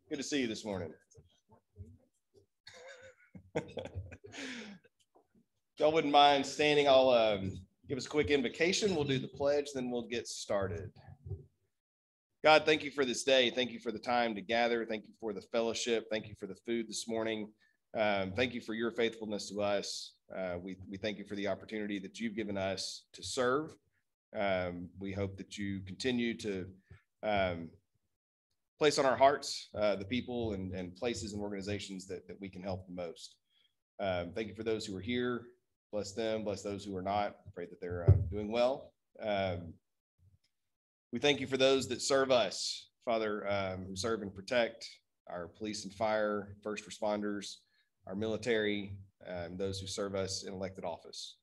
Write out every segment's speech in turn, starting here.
Good to see you this morning. Y'all wouldn't mind standing, I'll give us a quick invocation. We'll do the pledge, then we'll get started. God, thank you for this day. Thank you for the time to gather. Thank you for the fellowship. Thank you for the food this morning. Thank you for your faithfulness to us. We thank you for the opportunity that you've given us to serve. We hope that you continue to place on our hearts the people and places and organizations that we can help the most. Thank you for those who are here. Bless them, bless those who are not. Pray that they're doing well. We thank you for those that serve us, Father, who serve and protect our police and fire, first responders, our military, those who serve us in elected office.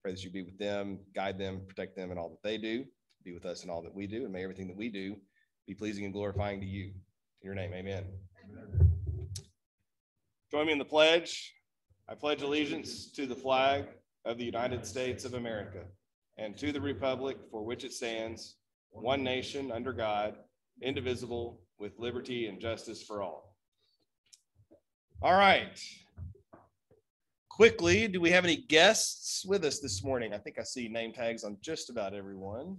Pray that you be with them, guide them, protect them in all that they do, be with us in all that we do, and may everything that we do be pleasing and glorifying to you. In your name, amen. Join me in the pledge. I pledge allegiance to the flag of the United States of America and to the republic for which it stands, one nation under God, indivisible, with liberty and justice for all. All right. Quickly, do we have any guests with us this morning? I think I see name tags on just about everyone.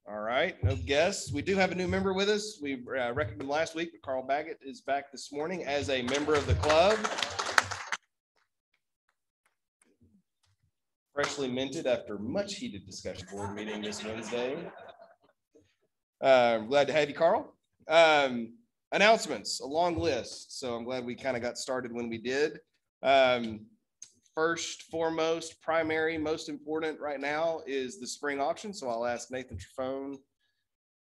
All right, no guests. We do have a new member with us. We reckoned him last week, but Carl Baggett is back this morning as a member of the club. Freshly minted after much heated discussion board meeting this Wednesday. Glad to have you, Carl. Announcements, a long list. So I'm glad we kind of got started when we did. First, foremost, primary, most important right now is the spring auction. So I'll ask Nathan Trafone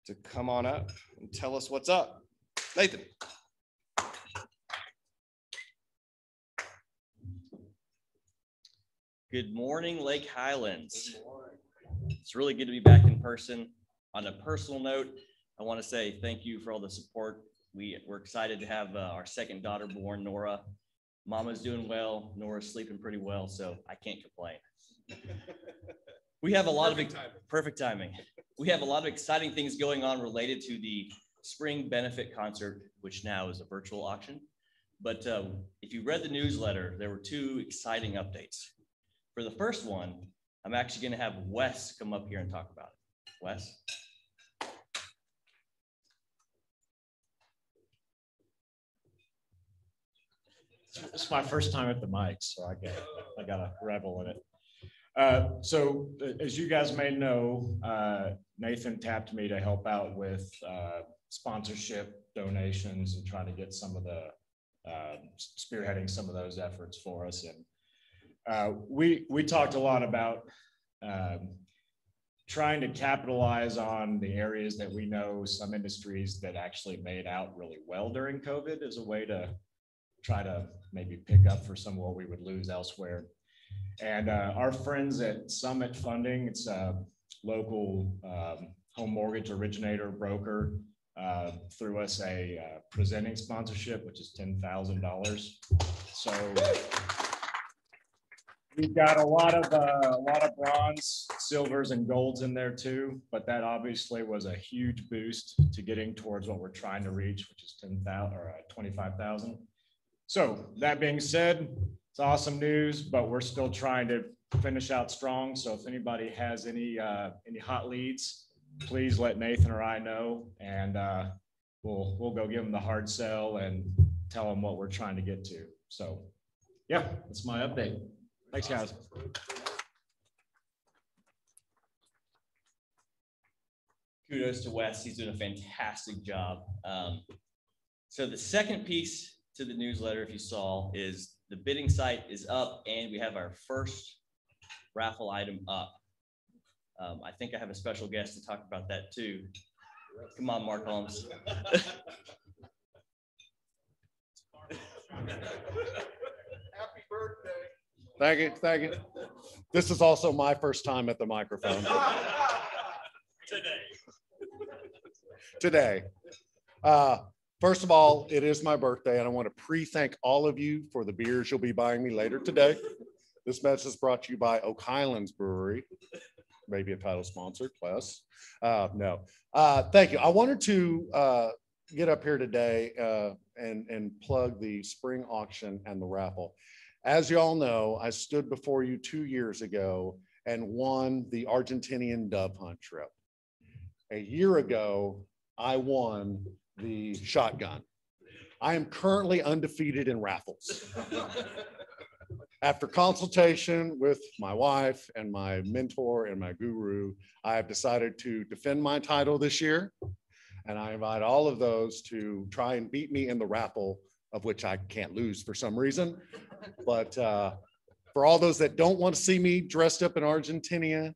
to come on up and tell us what's up. Nathan. Good morning, Lake Highlands. It's really good to be back in person. On a personal note, I want to say thank you for all the support. We're excited to have our second daughter born, Nora. Mama's doing well. Nora's sleeping pretty well, so I can't complain. We have a lot of perfect timing. We have a lot of exciting things going on related to the spring benefit concert, which now is a virtual auction. But if you read the newsletter, there were two exciting updates. For the first one, I'm actually going to have Wes come up here and talk about it. Wes? It's my first time at the mic, so I got to revel in it. So as you guys may know, Nathan tapped me to help out with sponsorship, donations, and trying to get some of the spearheading some of those efforts for us. And we talked a lot about trying to capitalize on the areas that we know some industries that actually made out really well during COVID as a way to try to maybe pick up for some of what we would lose elsewhere. And our friends at Summit Funding, it's a local home mortgage originator broker, threw us a presenting sponsorship, which is $10,000. So we've got a lot of bronze, silvers, and golds in there too, but that obviously was a huge boost to getting towards what we're trying to reach, which is 10,000 or 25,000. So that being said, it's awesome news, but we're still trying to finish out strong. So if anybody has any hot leads, please let Nathan or I know, and we'll go give them the hard sell and tell them what we're trying to get to. So yeah, that's my update. Thanks, guys. Kudos to Wes. He's doing a fantastic job. So the second piece to the newsletter, if you saw, is the bidding site is up and we have our first raffle item up. I think I have a special guest to talk about that too. Come on, Mark Holmes. Happy birthday. Thank you. This is also my first time at the microphone. Today. First of all, it is my birthday, and I want to pre-thank all of you for the beers you'll be buying me later today. This message is brought to you by Oak Highlands Brewery, maybe a title sponsor, plus. No. Thank you. I wanted to get up here today and plug the spring auction and the raffle. As you all know, I stood before you 2 years ago and won the Argentinian dove hunt trip. A year ago, I won the shotgun. I am currently undefeated in raffles. After consultation with my wife and my mentor and my guru, I have decided to defend my title this year. And I invite all of those to try and beat me in the raffle, of which I can't lose for some reason. But for all those that don't want to see me dressed up in Argentina,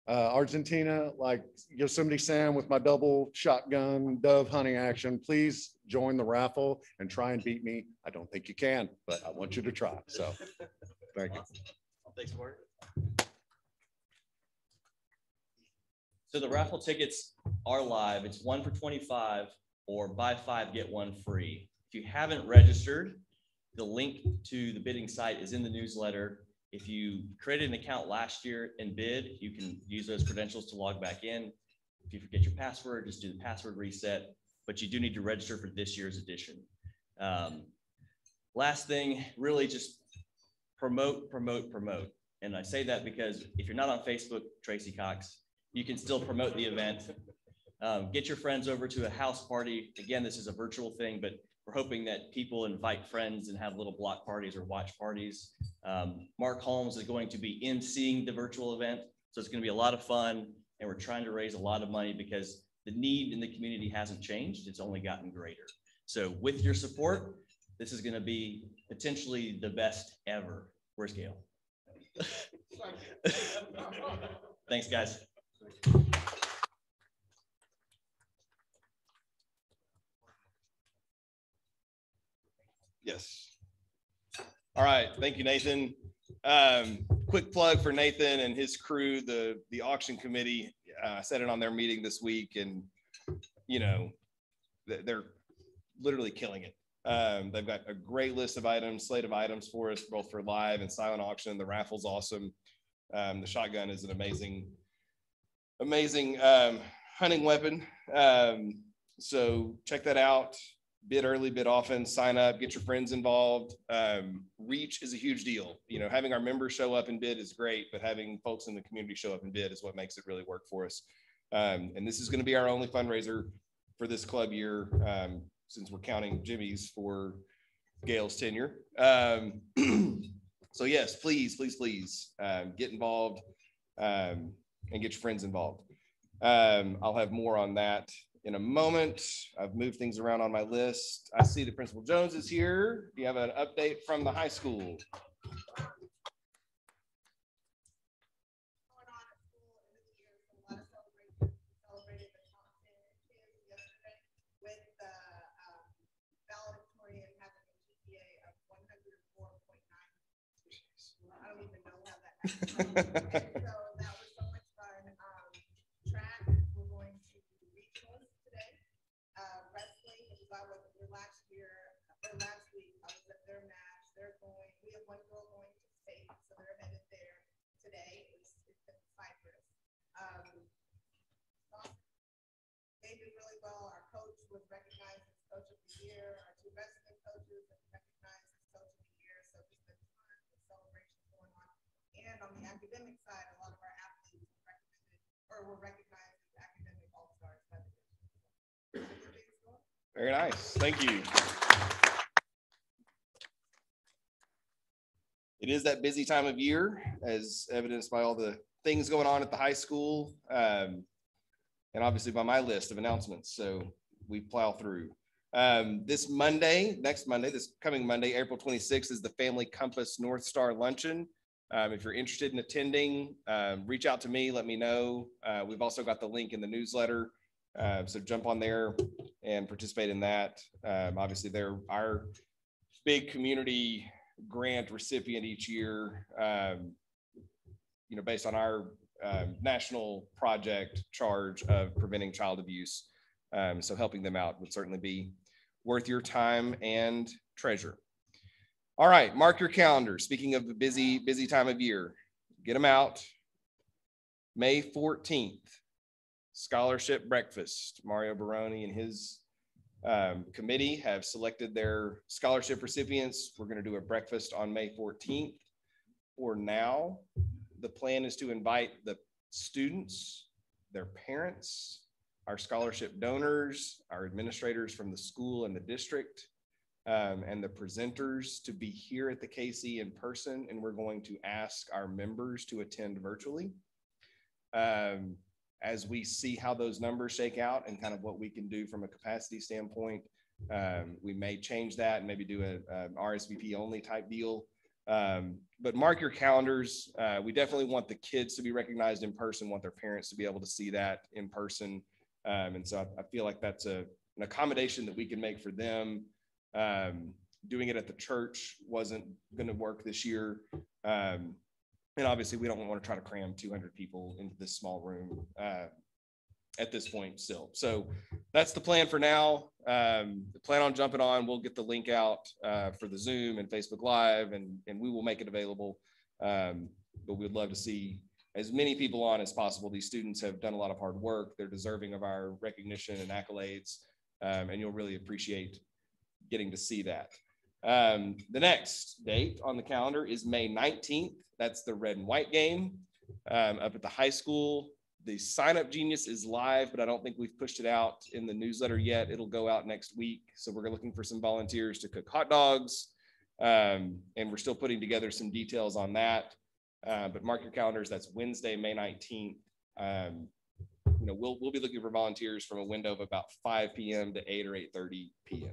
like Yosemite Sam with my double shotgun dove hunting action, please join the raffle and try and beat me. I don't think you can, but I want you to try. So thank you. Thanks, Mark. So the raffle tickets are live. It's 1 for $25 or buy 5, get 1 free. If you haven't registered, the link to the bidding site is in the newsletter. If you created an account last year and bid, you can use those credentials to log back in. If you forget your password, just do the password reset, but you do need to register for this year's edition. Last thing, really just promote. And I say that because if you're not on Facebook, Tracy Cox, you can still promote the event. Get your friends over to a house party. Again, this is a virtual thing, but we're hoping that people invite friends and have little block parties or watch parties. Mark Holmes is going to be emceeing the virtual event. So it's going to be a lot of fun. And we're trying to raise a lot of money because the need in the community hasn't changed. It's only gotten greater. So with your support, this is going to be potentially the best ever. Where's Gail? Thanks, guys. Yes. All right. Thank you, Nathan. Quick plug for Nathan and his crew, the auction committee. I said it on their meeting this week, and you know, they're literally killing it. They've got a great list of items, slate of items for us, both for live and silent auction. The raffle's awesome. The shotgun is an amazing hunting weapon. So check that out. Bid early, bid often, sign up, get your friends involved. Reach is a huge deal. You know, having our members show up and bid is great, but having folks in the community show up and bid is what makes it really work for us. And this is going to be our only fundraiser for this club year, since we're counting Jimmy's for Gail's tenure. So yes, please get involved and get your friends involved. I'll have more on that in a moment. I've moved things around on my list. I see the Principal Jones is here. Do you have an update from the high school? I don't even know how that happened. So that was so much fun. Track, we're going to regionals today. Wrestling, which I was there last week, I was at their match. We have one girl going to state, so they're headed there today. It's in Cyprus. They did really well. Our coach was recognized as coach of the year. Our 2 wrestling coaches were recognized as coach of the year. So just a ton of celebrations going on. And on the academic side, a lot of our athletes were recognized as academic all-stars by the district. Very nice. Thank you. It is that busy time of year, as evidenced by all the things going on at the high school, and obviously by my list of announcements. So we plow through. This coming Monday, April 26th, is the Family Compass North Star Luncheon. If you're interested in attending, reach out to me, let me know. We've also got the link in the newsletter. So jump on there and participate in that. Obviously, they're our big community grant recipient each year, based on our national project charge of preventing child abuse. So helping them out would certainly be worth your time and treasure. All right, mark your calendar. Speaking of a busy time of year, get them out. May 14th, scholarship breakfast. Mario Baroni and his committee have selected their scholarship recipients. We're going to do a breakfast on May 14th. For now, the plan is to invite the students, their parents, our scholarship donors, our administrators from the school and the district, and the presenters to be here at the KC in person. And we're going to ask our members to attend virtually. As we see how those numbers shake out and kind of what we can do from a capacity standpoint, we may change that and maybe do a RSVP only type deal. But mark your calendars. We definitely want the kids to be recognized in person, want their parents to be able to see that in person. And so I feel like that's an accommodation that we can make for them. Doing it at the church wasn't going to work this year. And obviously we don't want to try to cram 200 people into this small room at this point still. So that's the plan for now. Plan on jumping on. We'll get the link out for the Zoom and Facebook Live, and we will make it available. But we'd love to see as many people on as possible. These students have done a lot of hard work. They're deserving of our recognition and accolades, and you'll really appreciate getting to see that. The next date on the calendar is May 19th. That's the red and white game up at the high school. The Sign Up Genius is live, but I don't think we've pushed it out in the newsletter yet. It'll go out next week. So we're looking for some volunteers to cook hot dogs. And we're still putting together some details on that. But mark your calendars. That's Wednesday, May 19th. We'll be looking for volunteers from a window of about 5 p.m. to 8 or 8:30 p.m.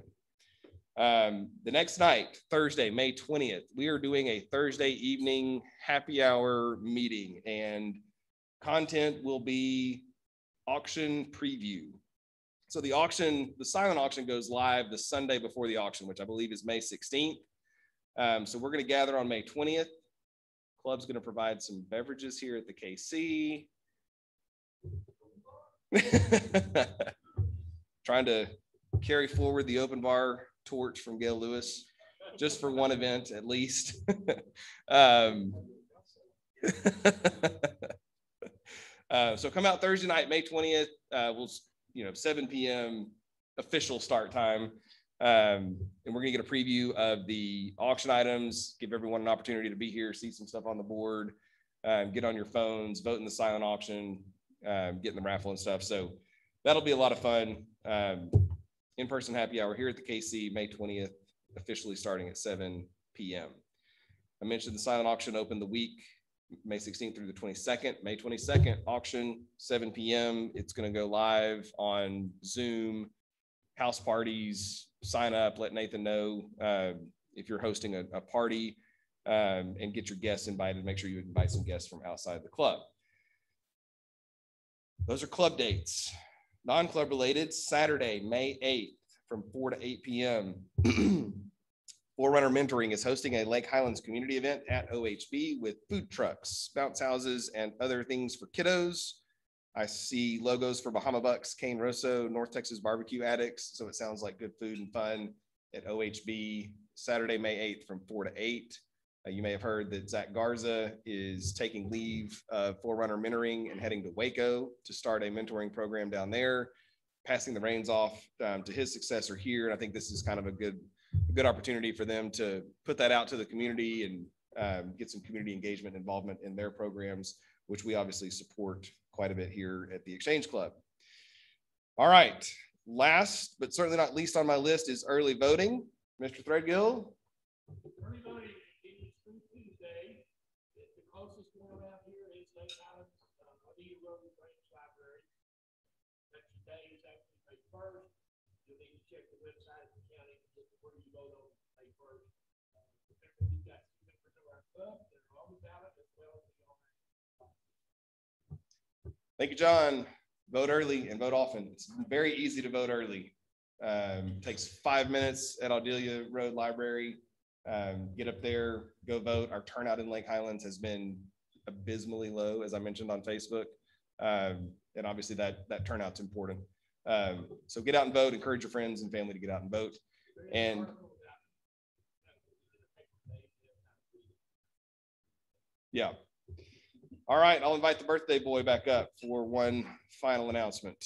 The next night, Thursday, May 20th, we are doing a Thursday evening happy hour meeting, and content will be auction preview. So the silent auction goes live the Sunday before the auction, which I believe is May 16th. So we're going to gather on May 20th. Club's going to provide some beverages here at the KC. Trying to carry forward the open bar torch from Gail Lewis, just for one event at least. So come out Thursday night, May 20th. We'll 7 p.m. official start time. And we're gonna get a preview of the auction items, give everyone an opportunity to be here, see some stuff on the board, get on your phones, vote in the silent auction, get in the raffle and stuff. So that'll be a lot of fun. In-person happy hour here at the KC, May 20th, officially starting at 7 p.m. I mentioned the silent auction opened the week, May 16th through the 22nd. May 22nd, auction, 7 p.m. It's going to go live on Zoom, house parties, sign up, let Nathan know if you're hosting a party, and get your guests invited. Make sure you invite some guests from outside the club. Those are club dates. Non-club related, Saturday, May 8th from 4 to 8 p.m. Forerunner Mentoring is hosting a Lake Highlands community event at OHB with food trucks, bounce houses, and other things for kiddos. I see logos for Bahama Bucks, Cane Rosso, North Texas Barbecue Addicts. So it sounds like good food and fun at OHB, Saturday, May 8th from 4 to 8. You may have heard that Zach Garza is taking leave of Forerunner Mentoring and heading to Waco to start a mentoring program down there, passing the reins off to his successor here. And I think this is kind of a good opportunity for them to put that out to the community and get some community engagement involvement in their programs, which we obviously support quite a bit here at the Exchange Club. All right, last but certainly not least on my list is early voting. Mr. Threadgill. Early voting continues through Tuesday. The closest one around here is Lake Highlands, Lee Road Branch Library. Next day is actually May 1st. You'll need to check the website of the county to get where you vote on May 1st. Remember, we've got two members of our club that are on the ballot as well as the online. Thank you, John. Vote early and vote often. It's very easy to vote early. Takes 5 minutes at Audelia Road Library. Get up there, go vote. Our turnout in Lake Highlands has been abysmally low, as I mentioned on Facebook. And obviously that turnout's important. So get out and vote, encourage your friends and family to get out and vote. And yeah. All right, I'll invite the birthday boy back up for one final announcement.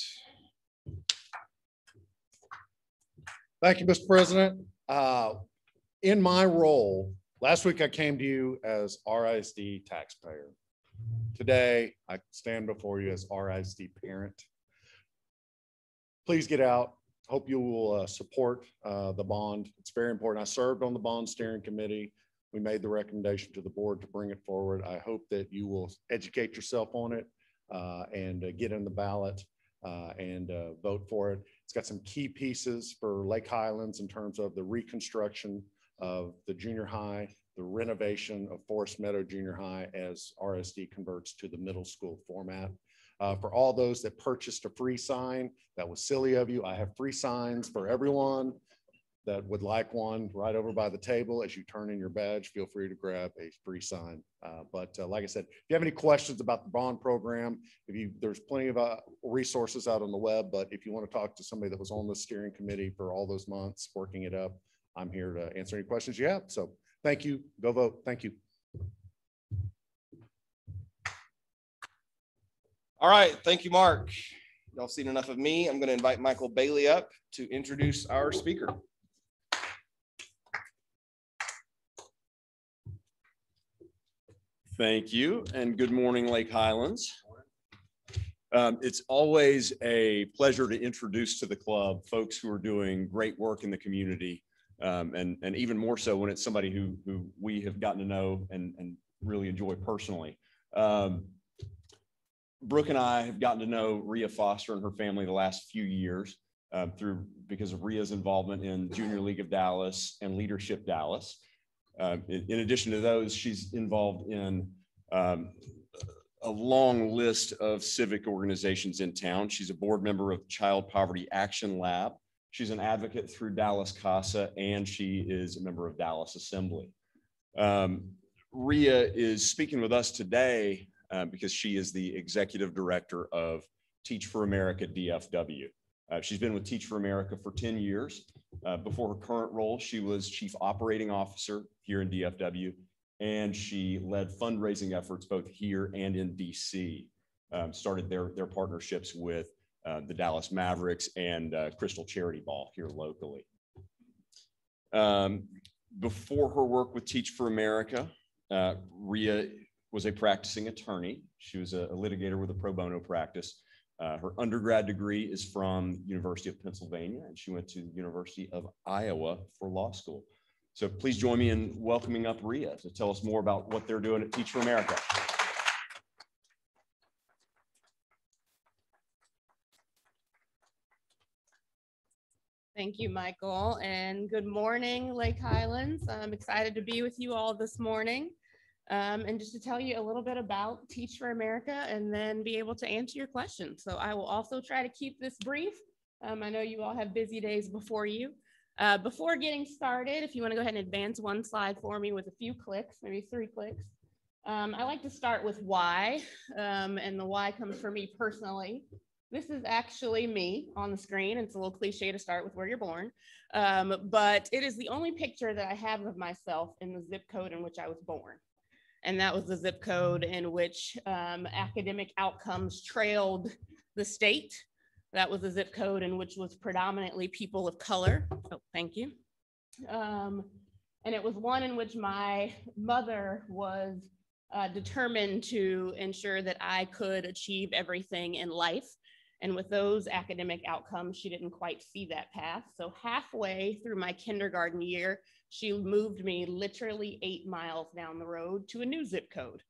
Thank you, Mr. President. In my role, last week I came to you as RISD taxpayer. Today, I stand before you as RISD parent. Please get out. Hope you will support the bond. It's very important. I served on the bond steering committee. We made the recommendation to the board to bring it forward. I hope that you will educate yourself on it and get in the ballot and vote for it. It's got some key pieces for Lake Highlands in terms of the reconstruction of the junior high, the renovation of Forest Meadow Junior High as RSD converts to the middle school format. For all those that purchased a free sign, that was silly of you. I have free signs for everyone that would like one right over by the table. As you turn in your badge, feel free to grab a free sign. But like I said, if you have any questions about the bond program, there's plenty of resources out on the web, but if you want to talk to somebody that was on the steering committee for all those months working it up, I'm here to answer any questions you have. So thank you. Go vote. Thank you. All right. Thank you, Mark. Y'all seen enough of me. I'm going to invite Michael Bailey up to introduce our speaker. Thank you, and good morning, Lake Highlands. It's always a pleasure to introduce to the club folks who are doing great work in the community, and even more so when it's somebody who we have gotten to know and really enjoy personally. Brooke and I have gotten to know Rea Foster and her family the last few years because of Rea's involvement in Junior League of Dallas and Leadership Dallas. In addition to those, she's involved in a long list of civic organizations in town. She's a board member of Child Poverty Action Lab. She's an advocate through Dallas CASA, and she is a member of Dallas Assembly. Rea is speaking with us today because she is the executive director of Teach for America DFW. She's been with Teach for America for 10 years. Before her current role, she was chief operating officer here in DFW, and she led fundraising efforts both here and in DC. Started their partnerships with the Dallas Mavericks and Crystal Charity Ball here locally. Before her work with Teach for America, Rea was a practicing attorney. She was a litigator with a pro bono practice. Her undergrad degree is from University of Pennsylvania, and she went to the University of Iowa for law school. So please join me in welcoming up Rea to tell us more about what they're doing at Teach for America. Thank you, Michael, and good morning, Lake Highlands. I'm excited to be with you all this morning. And just to tell you a little bit about Teach for America and then be able to answer your questions. So I will also try to keep this brief. I know you all have busy days before you. Before getting started, if you want to go ahead and advance one slide for me with a few clicks, maybe 3 clicks. I like to start with why, and the why comes from me personally. This is actually me on the screen. It's a little cliche to start with where you're born, but it is the only picture that I have of myself in the zip code in which I was born. And that was the zip code in which academic outcomes trailed the state. That was the zip code in which was predominantly people of color. Oh, thank you. And it was one in which my mother was determined to ensure that I could achieve everything in life. And with those academic outcomes, she didn't quite see that path. So halfway through my kindergarten year, she moved me literally 8 miles down the road to a new zip code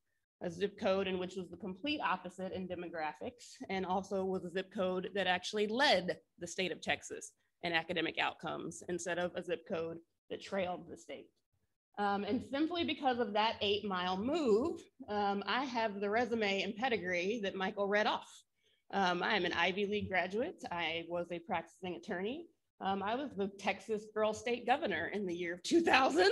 in which was the complete opposite in demographics, and also was a zip code that actually led the state of Texas in academic outcomes instead of a zip code that trailed the state. And simply because of that 8-mile move, I have the resume and pedigree that Michael read off. I am an Ivy League graduate. I was a practicing attorney. I was the Texas Girl State Governor in the year of 2000.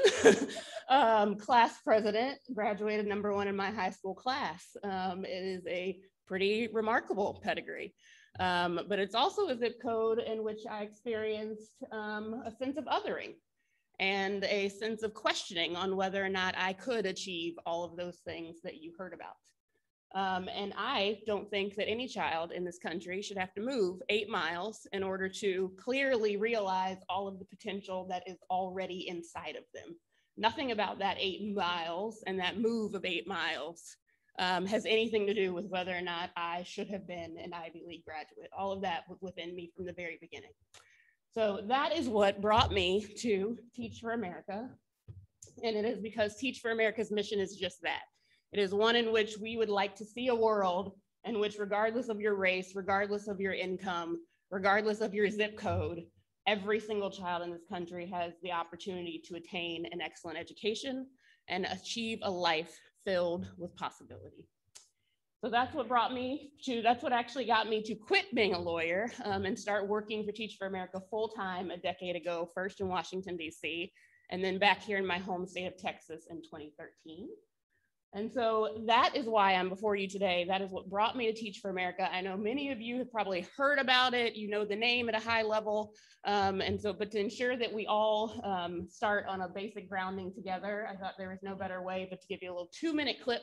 Class president, graduated #1 in my high school class. It is a pretty remarkable pedigree. But it's also a zip code in which I experienced a sense of othering and a sense of questioning on whether or not I could achieve all of those things that you heard about. And I don't think that any child in this country should have to move 8 miles in order to clearly realize all of the potential that is already inside of them. Nothing about that 8 miles and that move of 8 miles has anything to do with whether or not I should have been an Ivy League graduate. All of that was within me from the very beginning. So that is what brought me to Teach for America. And it is because Teach for America's mission is just that. It is one in which we would like to see a world in which, regardless of your race, regardless of your income, regardless of your zip code, every single child in this country has the opportunity to attain an excellent education and achieve a life filled with possibility. So that's what actually got me to quit being a lawyer and start working for Teach for America full-time a decade ago, first in Washington, D.C., and then back here in my home state of Texas in 2013. And so that is why I'm before you today. That is what brought me to Teach for America. I know many of you have probably heard about it. You know the name at a high level. But to ensure that we all start on a basic grounding together, I thought there was no better way but to give you a little 2-minute clip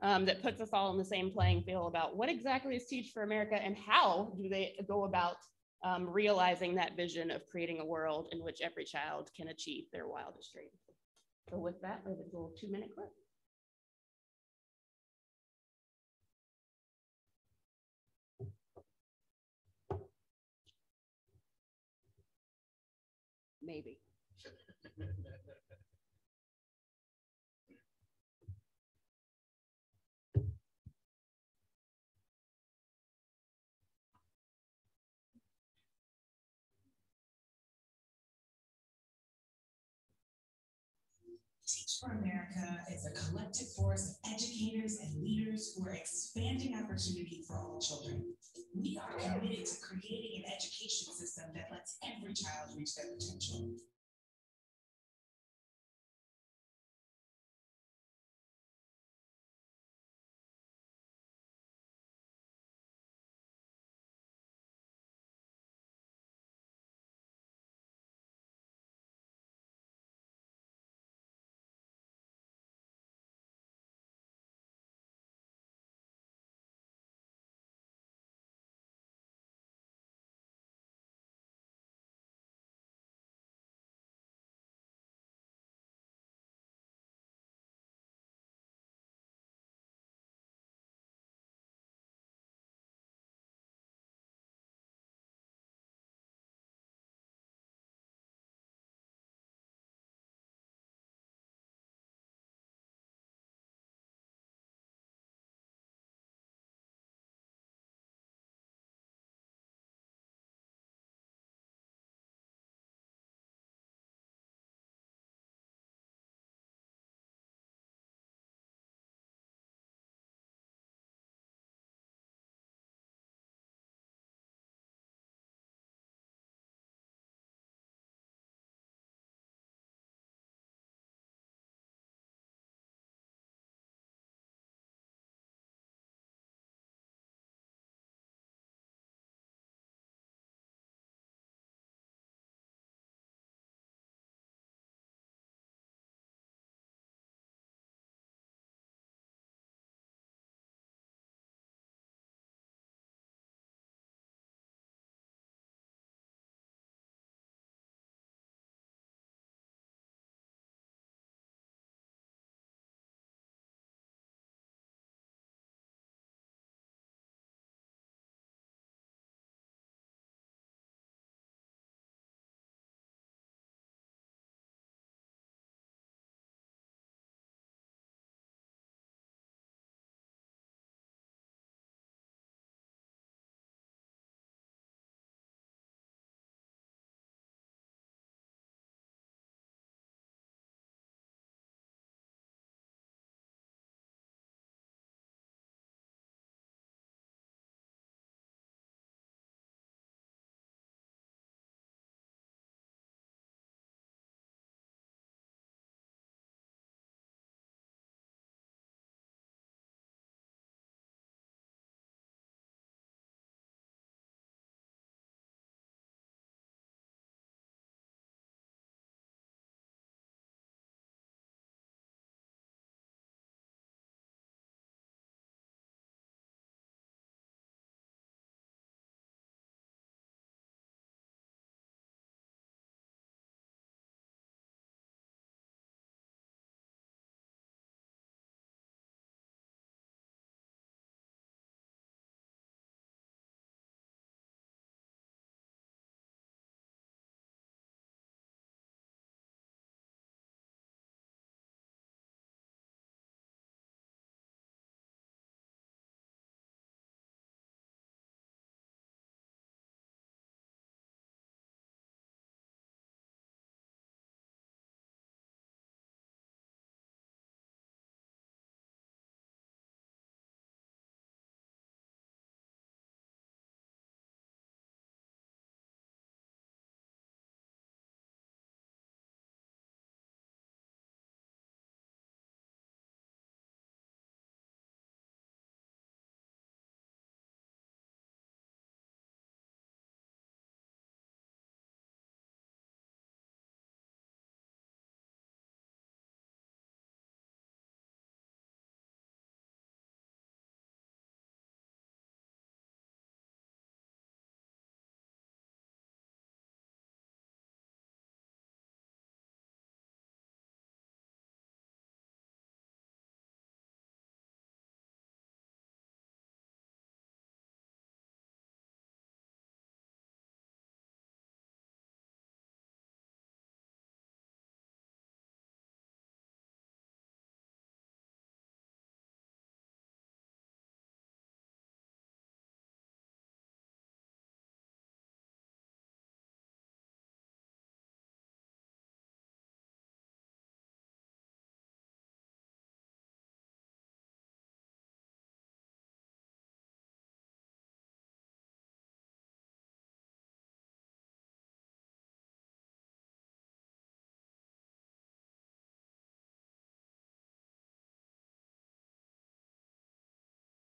that puts us all on the same playing field about what exactly is Teach for America and how do they go about realizing that vision of creating a world in which every child can achieve their wildest dreams. So with that, there's a little 2-minute clip. Maybe. Teach for America is a collective force of educators and leaders who are expanding opportunity for all children. We are committed to creating an education system that lets every child reach their potential.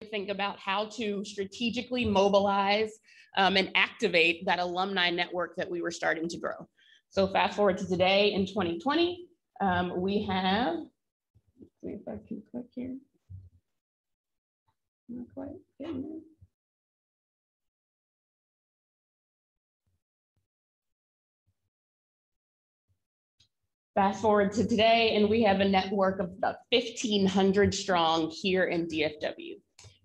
think about how to strategically mobilize and activate that alumni network that we were starting to grow. So fast forward to today in 2020, we have, let's see if I can click here. Not quite getting there. Fast forward to today, and we have a network of about 1,500 strong here in DFW.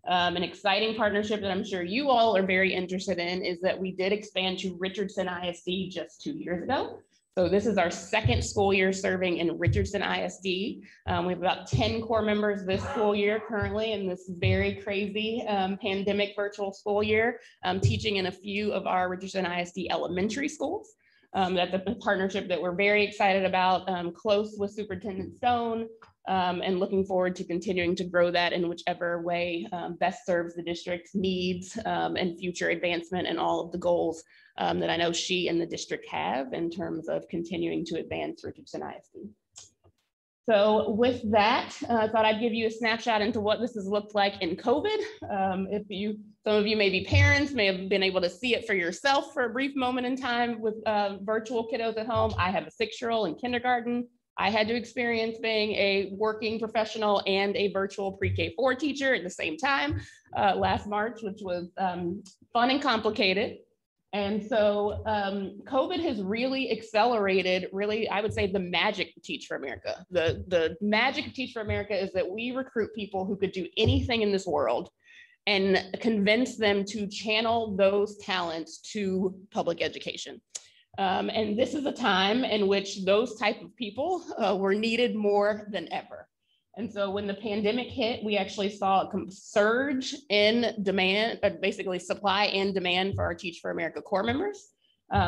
An exciting partnership that I'm sure you all are very interested in is that we did expand to Richardson ISD just 2 years ago. So this is our second school year serving in Richardson ISD. We have about 10 core members this school year currently in this very crazy pandemic virtual school year, teaching in a few of our Richardson ISD elementary schools. That's a partnership that we're very excited about, close with Superintendent Stone, and looking forward to continuing to grow that in whichever way best serves the district's needs and future advancement and all of the goals that I know she and the district have in terms of continuing to advance Richardson ISD. So with that, I thought I'd give you a snapshot into what this has looked like in COVID. Some of you may be parents, may have been able to see it for yourself for a brief moment in time with virtual kiddos at home. I have a 6-year-old in kindergarten. I had to experience being a working professional and a virtual pre-K4 teacher at the same time last March, which was fun and complicated. And so COVID has really accelerated, I would say, the magic of Teach for America. The magic of Teach for America is that we recruit people who could do anything in this world and convince them to channel those talents to public education. And this is a time in which those type of people were needed more than ever. And so when the pandemic hit, we actually saw a surge in demand, basically supply and demand for our Teach for America core members.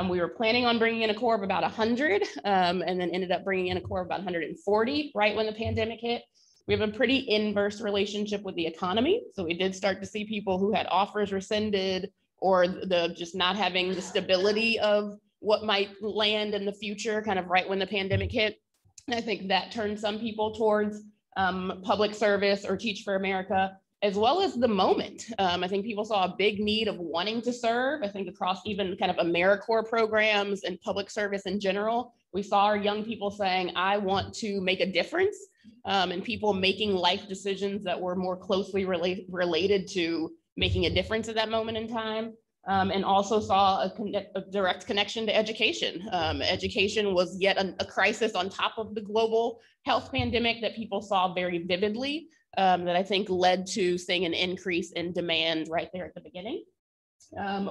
We were planning on bringing in a core of about 100 and then ended up bringing in a core of about 140 right when the pandemic hit. We have a pretty inverse relationship with the economy. So we did start to see people who had offers rescinded or just not having the stability of what might land in the future kind of right when the pandemic hit. And I think that turned some people towards public service or Teach for America, as well as the moment. I think people saw a big need of wanting to serve. I think across even kind of AmeriCorps programs and public service in general, we saw our young people saying, I want to make a difference, and people making life decisions that were more closely related to making a difference at that moment in time. And also saw a direct connection to education. Education was yet a crisis on top of the global health pandemic that people saw very vividly, that I think led to seeing an increase in demand right there at the beginning.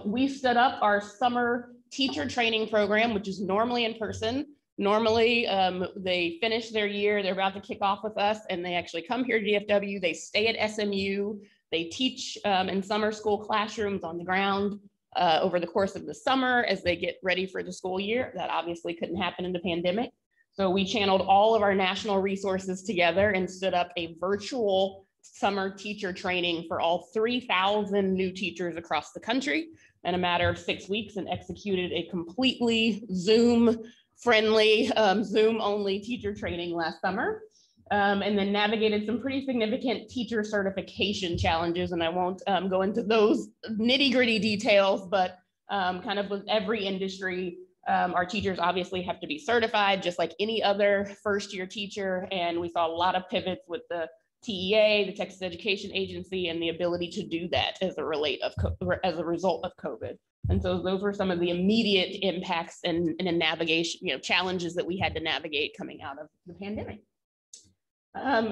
We stood up our summer teacher training program, which is normally in person. Normally, they finish their year, they're about to kick off with us, and they actually come here to DFW, they stay at SMU, they teach in summer school classrooms on the ground over the course of the summer as they get ready for the school year. That obviously couldn't happen in the pandemic. So we channeled all of our national resources together and stood up a virtual summer teacher training for all 3,000 new teachers across the country in a matter of 6 weeks, and executed a completely Zoom-friendly, Zoom-only teacher training last summer. And then navigated some pretty significant teacher certification challenges. And I won't go into those nitty-gritty details, but kind of with every industry, our teachers obviously have to be certified just like any other first-year teacher. And we saw a lot of pivots with the TEA, the Texas Education Agency, and the ability to do that as a result of COVID. And so those were some of the immediate impacts and navigation, challenges that we had to navigate coming out of the pandemic.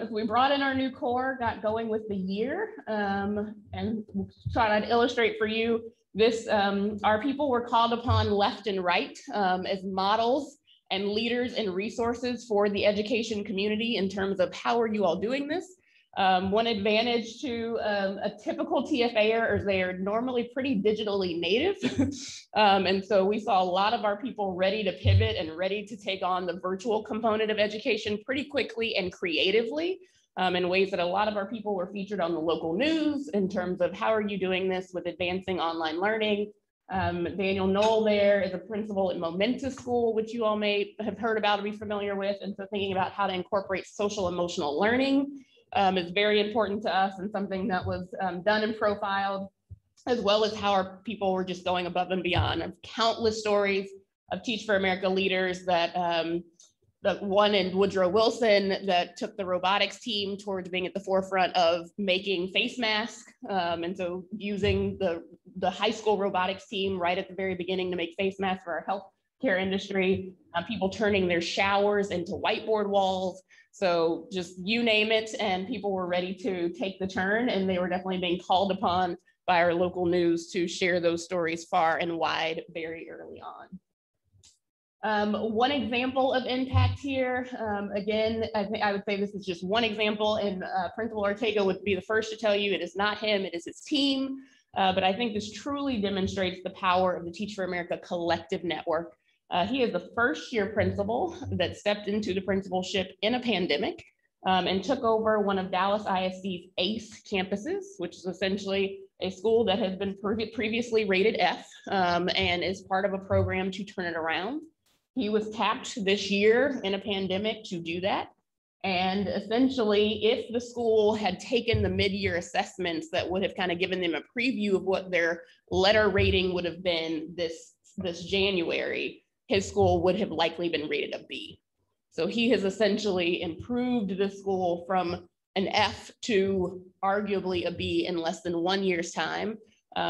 We brought in our new core, got going with the year, and thought I'd illustrate for you this. Our people were called upon left and right as models and leaders and resources for the education community in terms of how are you all doing this. One advantage to a typical TFAer is they are normally pretty digitally native. And so we saw a lot of our people ready to pivot and ready to take on the virtual component of education pretty quickly and creatively in ways that a lot of our people were featured on the local news in terms of how are you doing this with advancing online learning. Daniel Knoll there is a principal at Momentous School, which you all may have heard about or be familiar with. And so thinking about how to incorporate social emotional learning is very important to us and something that was done and profiled, as well as how our people were just going above and beyond. Of countless stories of Teach for America leaders that the one in Woodrow Wilson that took the robotics team towards being at the forefront of making face masks. And so using the high school robotics team right at the very beginning to make face masks for our healthcare industry, people turning their showers into whiteboard walls. So just you name it, and people were ready to take the turn, and they were definitely being called upon by our local news to share those stories far and wide very early on. One example of impact here, again, I would say this is just one example, and Principal Ortega would be the first to tell you it is not him, it is his team. But I think this truly demonstrates the power of the Teach for America collective network. He is the first-year principal that stepped into the principalship in a pandemic and took over one of Dallas ISD's ACE campuses, which is essentially a school that has been previously rated F and is part of a program to turn it around. He was tapped this year in a pandemic to do that. And essentially, if the school had taken the mid-year assessments that would have kind of given them a preview of what their letter rating would have been this January, his school would have likely been rated a B. So he has essentially improved the school from an F to arguably a B in less than 1 year's time.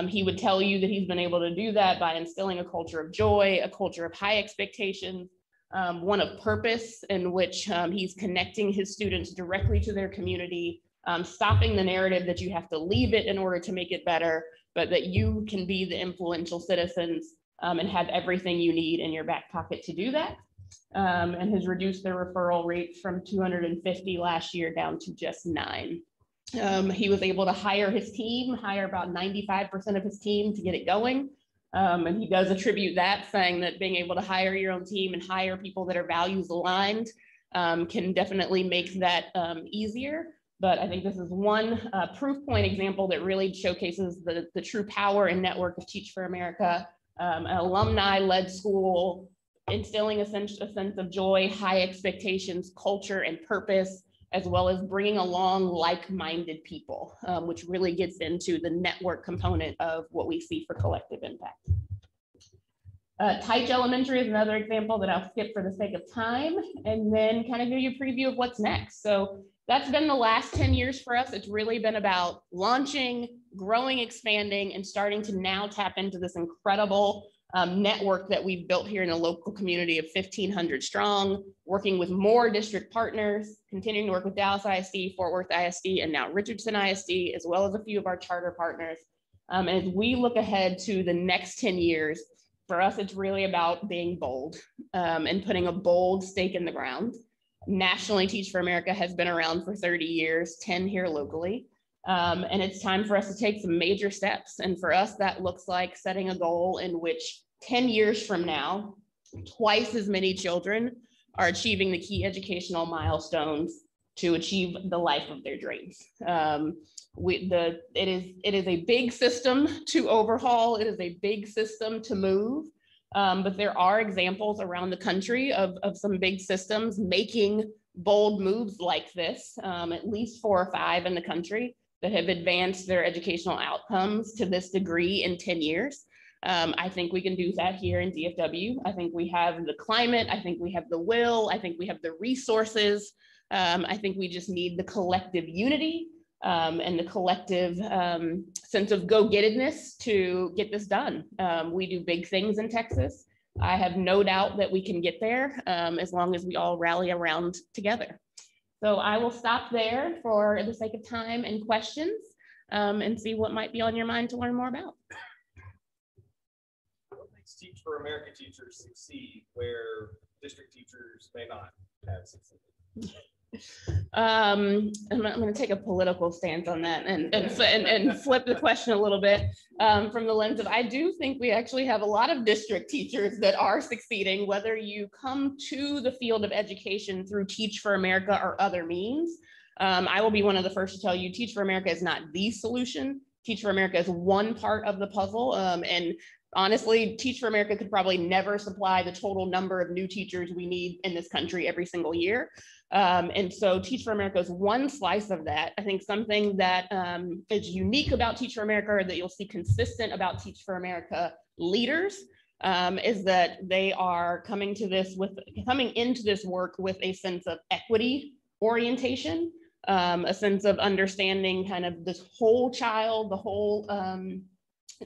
He would tell you that he's been able to do that by instilling a culture of joy, a culture of high expectations, one of purpose, in which he's connecting his students directly to their community, stopping the narrative that you have to leave it in order to make it better, but that you can be the influential citizens and have everything you need in your back pocket to do that. And has reduced their referral rates from 250 last year down to just 9. He was able to hire his team, hire about 95% of his team to get it going. And he does attribute that, saying that being able to hire your own team and hire people that are values aligned can definitely make that easier. But I think this is one proof point example that really showcases the true power and network of Teach for America, an alumni-led school, instilling a sense of joy, high expectations, culture, and purpose, as well as bringing along like-minded people, which really gets into the network component of what we see for collective impact. Teich Elementary is another example that I'll skip for the sake of time, and then kind of give you a preview of what's next. So that's been the last 10 years for us. It's really been about launching, growing, expanding, and starting to now tap into this incredible network that we've built here in a local community of 1,500 strong, working with more district partners, continuing to work with Dallas ISD, Fort Worth ISD, and now Richardson ISD, as well as a few of our charter partners. And as we look ahead to the next 10 years, for us, it's really about being bold and putting a bold stake in the ground. Nationally, Teach for America has been around for 30 years, 10 here locally. And it's time for us to take some major steps. And for us, that looks like setting a goal in which 10 years from now, twice as many children are achieving the key educational milestones to achieve the life of their dreams. It is a big system to overhaul. It is a big system to move. But there are examples around the country of some big systems making bold moves like this, at least 4 or 5 in the country that have advanced their educational outcomes to this degree in 10 years. I think we can do that here in DFW. I think we have the climate. I think we have the will. I think we have the resources. I think we just need the collective unity and the collective sense of go-gettedness to get this done. We do big things in Texas. I have no doubt that we can get there as long as we all rally around together. So I will stop there for the sake of time and questions and see what might be on your mind to learn more about. What makes Teach for America teachers succeed where district teachers may not have succeeded? I'm going to take a political stance on that and flip the question a little bit from the lens of, I do think we actually have a lot of district teachers that are succeeding, whether you come to the field of education through Teach for America or other means. I will be one of the first to tell you, Teach for America is not the solution. Teach for America is one part of the puzzle. And honestly, Teach for America could probably never supply the total number of new teachers we need in this country every single year. And so Teach for America is one slice of that. I think something that is unique about Teach for America, or that you'll see consistent about Teach for America leaders, is that they are coming into this work with a sense of equity orientation, a sense of understanding kind of this whole child,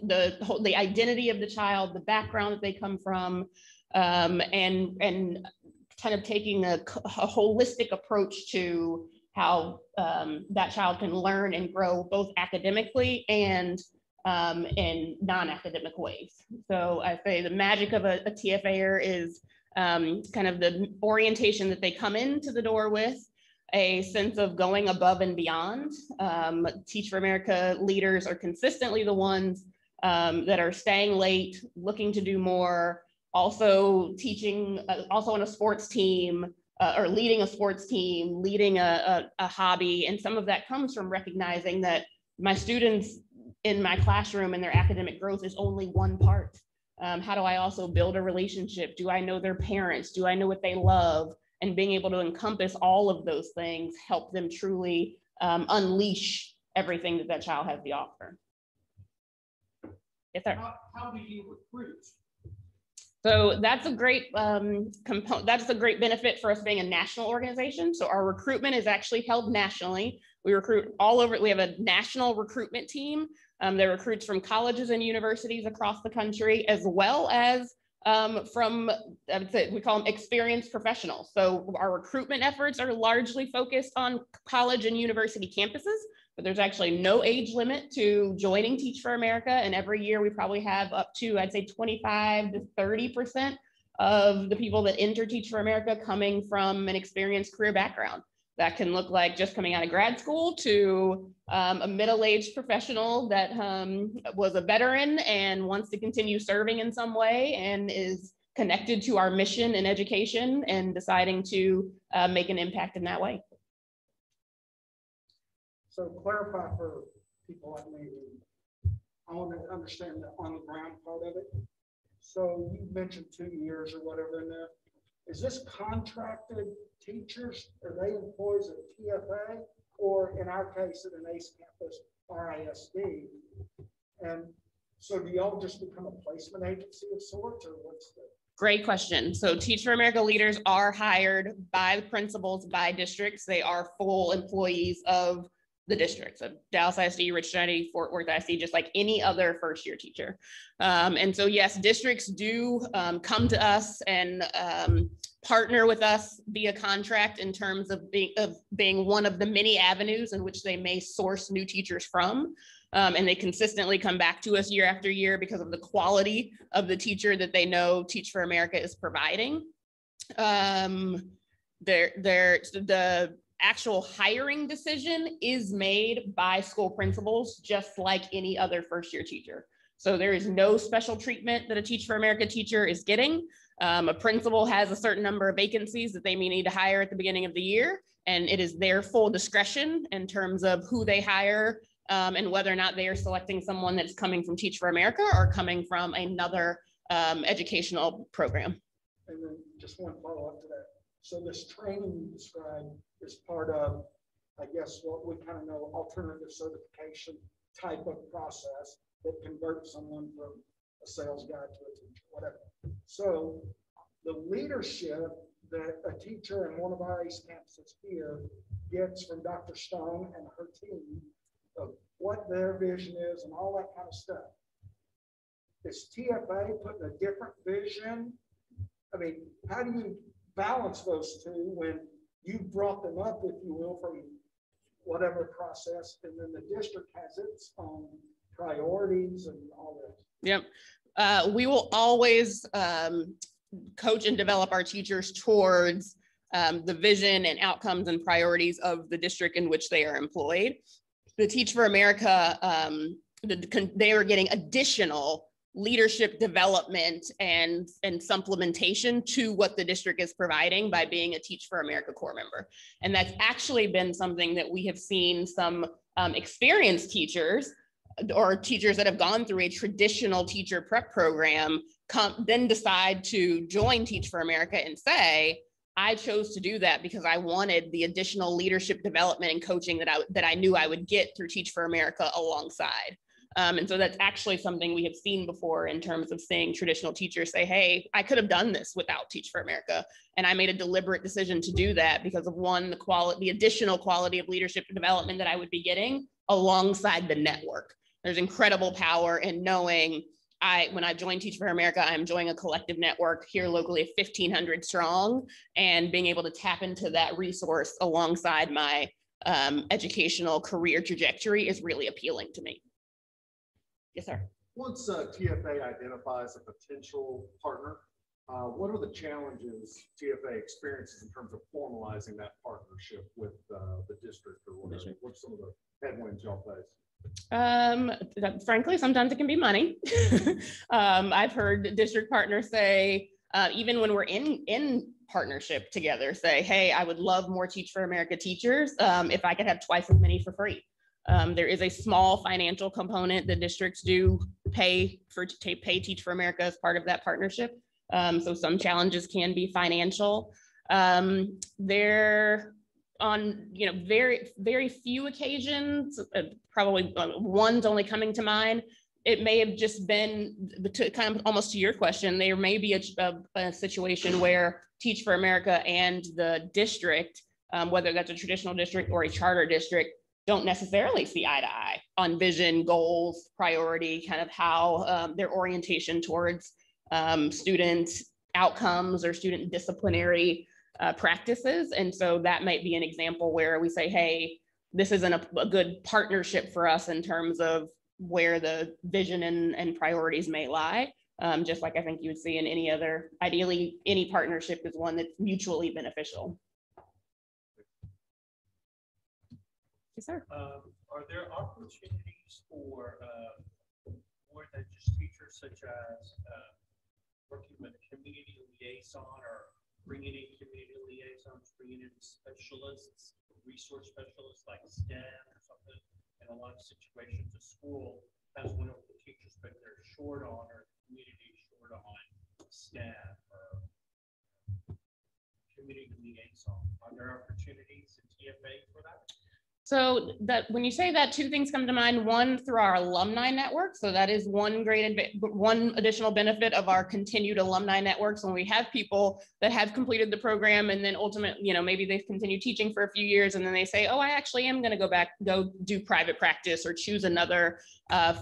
the identity of the child, the background that they come from, and kind of taking a holistic approach to how that child can learn and grow both academically and in non-academic ways. So I say the magic of a TFA'er is kind of the orientation that they come into the door with, a sense of going above and beyond. Teach for America leaders are consistently the ones that are staying late, looking to do more, also teaching, also on a sports team, or leading a sports team, leading a hobby. And some of that comes from recognizing that my students in my classroom and their academic growth is only one part. How do I also build a relationship? Do I know their parents? Do I know what they love? And being able to encompass all of those things help them truly unleash everything that child has to offer. Yes, sir. How do you recruit? So that's a great component. That's a great benefit for us being a national organization. So our recruitment is actually held nationally. We recruit all over. We have a national recruitment team that recruits from colleges and universities across the country, as well as from, I would say, we call them experienced professionals. So our recruitment efforts are largely focused on college and university campuses, but there's actually no age limit to joining Teach for America. And every year we probably have up to, I'd say 25 to 30% of the people that enter Teach for America coming from an experienced career background. That can look like just coming out of grad school to a middle-aged professional that was a veteran and wants to continue serving in some way and is connected to our mission in education and deciding to make an impact in that way. So clarify for people like me, I want to understand the on the ground part of it. So you mentioned 2 years or whatever in there. Is this contracted teachers? Are they employees at TFA or in our case at an ACE campus, RISD? And so do y'all just become a placement agency of sorts, or what's the? Great question. So Teach for America leaders are hired by principals, by districts. They are full employees of the districts of Dallas ISD, Richland ISD, Fort Worth ISD, just like any other first-year teacher. And so yes, districts do come to us and partner with us via contract in terms of being one of the many avenues in which they may source new teachers from. And they consistently come back to us year after year because of the quality of the teacher that they know Teach for America is providing. The actual hiring decision is made by school principals, just like any other first-year teacher. So there is no special treatment that a Teach for America teacher is getting. A principal has a certain number of vacancies that they may need to hire at the beginning of the year, and it is their full discretion in terms of who they hire and whether or not they are selecting someone that's coming from Teach for America or coming from another educational program. And then just one follow-up to that. So this training you described is part of, I guess, what we kind of know, alternative certification type of process that converts someone from a sales guy to a teacher, whatever. So the leadership that a teacher in one of our ACE campuses here gets from Dr. Stone and her team of what their vision is and all that kind of stuff. Is TFA putting a different vision? I mean, how do you balance those two when you brought them up, if you will, from whatever process, and then the district has its own priorities and all that? Yep. We will always coach and develop our teachers towards the vision and outcomes and priorities of the district in which they are employed. The Teach for America, they are getting additional leadership development and supplementation to what the district is providing by being a Teach for America core member. And that's actually been something that we have seen some experienced teachers or teachers that have gone through a traditional teacher prep program then decide to join Teach for America and say, I chose to do that because I wanted the additional leadership development and coaching that I knew I would get through Teach for America alongside. And so that's actually something we have seen before in terms of seeing traditional teachers say, hey, I could have done this without Teach for America. And I made a deliberate decision to do that because of one, the additional quality of leadership development that I would be getting alongside the network. There's incredible power in knowing when I joined Teach for America, I'm joining a collective network here locally of 1,500 strong, and being able to tap into that resource alongside my educational career trajectory is really appealing to me. Yes, sir. Once TFA identifies a potential partner, what are the challenges TFA experiences in terms of formalizing that partnership with the district or whatever? What's some of the headwinds y'all face? Frankly, sometimes it can be money. I've heard district partners say, even when we're in partnership together, say, hey, I would love more Teach for America teachers if I could have twice as many for free. There is a small financial component that districts do pay Teach for America as part of that partnership. So some challenges can be financial. There on very, very few occasions, probably one's only coming to mind, it may have just been kind of almost to your question, there may be a situation where Teach for America and the district, whether that's a traditional district or a charter district, don't necessarily see eye to eye on vision, goals, priority, kind of how their orientation towards student outcomes or student disciplinary practices. And so that might be an example where we say, hey, this isn't a good partnership for us in terms of where the vision and priorities may lie. Just like I think you would see in any other, ideally, any partnership is one that's mutually beneficial. Yes, sir. Are there opportunities for more than just teachers, such as working with a community liaison or bringing in community liaisons, bringing in specialists, resource specialists like STEM or something? In a lot of situations, a school has one of the teachers, but they're short on, or the community is short on staff or community liaison. Are there opportunities in TFA for that? So that when you say that, two things come to mind. One, through our alumni network. So that is one additional benefit of our continued alumni networks. When we have people that have completed the program and then ultimately, maybe they've continued teaching for a few years and then they say, oh, I actually am going to go do private practice or choose another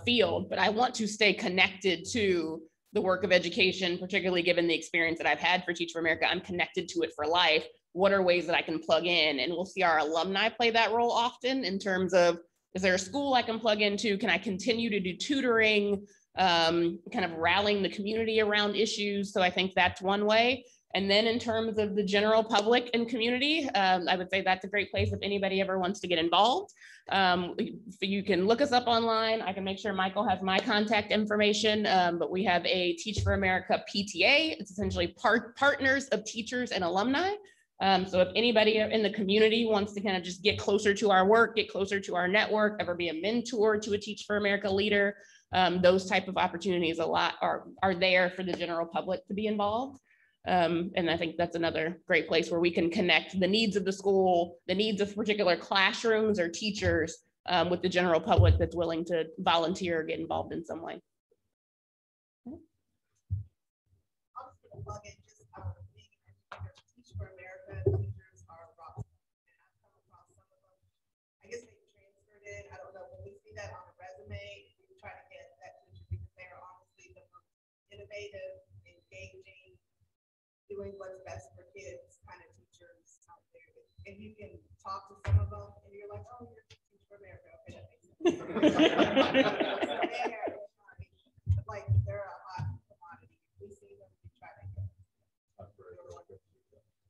field, but I want to stay connected to the work of education, particularly given the experience that I've had for Teach for America. I'm connected to it for life. What are ways that I can plug in? And we'll see our alumni play that role often in terms of, is there a school I can plug into? Can I continue to do tutoring, kind of rallying the community around issues? So I think that's one way. And then in terms of the general public and community, I would say that's a great place if anybody ever wants to get involved. You can look us up online. I can make sure Michael has my contact information, but we have a Teach for America PTA. It's essentially partners of teachers and alumni. So if anybody in the community wants to kind of just get closer to our work, get closer to our network, ever be a mentor to a Teach for America leader, those type of opportunities are there for the general public to be involved. And I think that's another great place where we can connect the needs of the school, the needs of particular classrooms or teachers with the general public that's willing to volunteer or get involved in some way. I was going to plug in just being an educator, Teach for America teachers are rock. And I've come across some of them. I guess they transferred it. I don't know. When we see that on a resume, we try to get that teacher because they are honestly the most innovative, engaging, doing what's best for kids kind of teachers out there. And you can talk to some of them and you're like, oh, you're Teach for America. Okay, that makes sense. Like they're a hot commodity. We see them, we try to get them.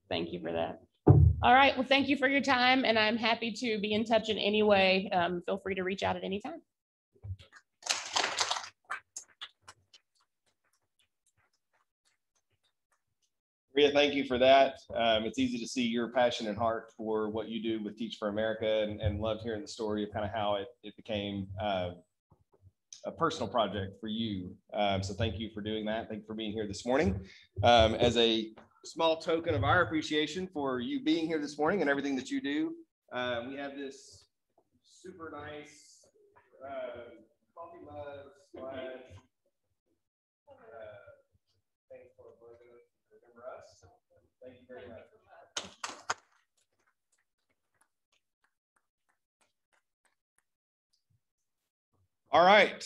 Thank you for that. All right, well, thank you for your time, and I'm happy to be in touch in any way. Feel free to reach out at any time. Rea, thank you for that. It's easy to see your passion and heart for what you do with Teach for America, and love hearing the story of kind of how it became a personal project for you. So thank you for doing that. Thank you for being here this morning. As a small token of our appreciation for you being here this morning and everything that you do, we have this super nice coffee mug slash thing for a logo to remember us. Thank you very much. All right.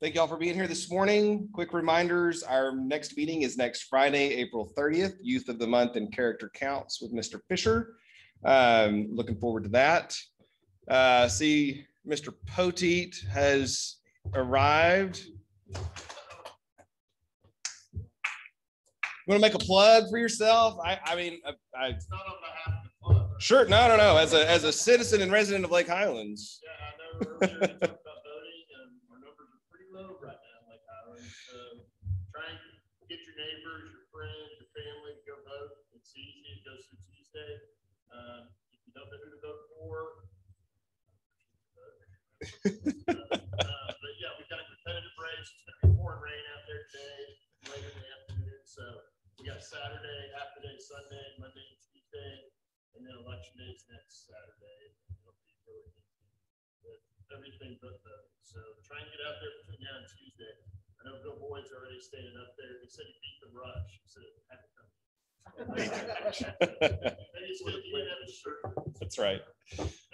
Thank you all for being here this morning. Quick reminders, our next meeting is next Friday, April 30th, Youth of the Month and Character Counts with Mr. Fisher. Looking forward to that. See, Mr. Poteet has arrived. You want to make a plug for yourself? I mean, it's not on behalf of the club. Sure, no. As a citizen and resident of Lake Highlands. Yeah, I know earlier you talked about voting, and our numbers are pretty low right now in Lake Highlands. So try and get your neighbors, your friends, your family to go vote. It's easy. It goes through Tuesday. If you don't know who to vote for, but yeah, we've got a competitive race. It's going to be pouring rain out there today, later in the afternoon. So we got Saturday, half the day Sunday, Monday and Tuesday, and then election day is next Saturday. It'll be really good. Everything but voting. So try and get out there between now and Tuesday. I know Bill Boyd's already standing up there. He said he beat the rush. He said it had to come. That's right.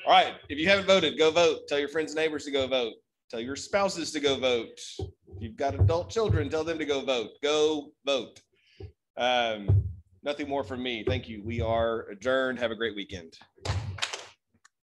All right. If you haven't voted, go vote. Tell your friends and neighbors to go vote. Tell your spouses to go vote. If you've got adult children, tell them to go vote. Go vote. Nothing more from me. Thank you. We are adjourned. Have a great weekend.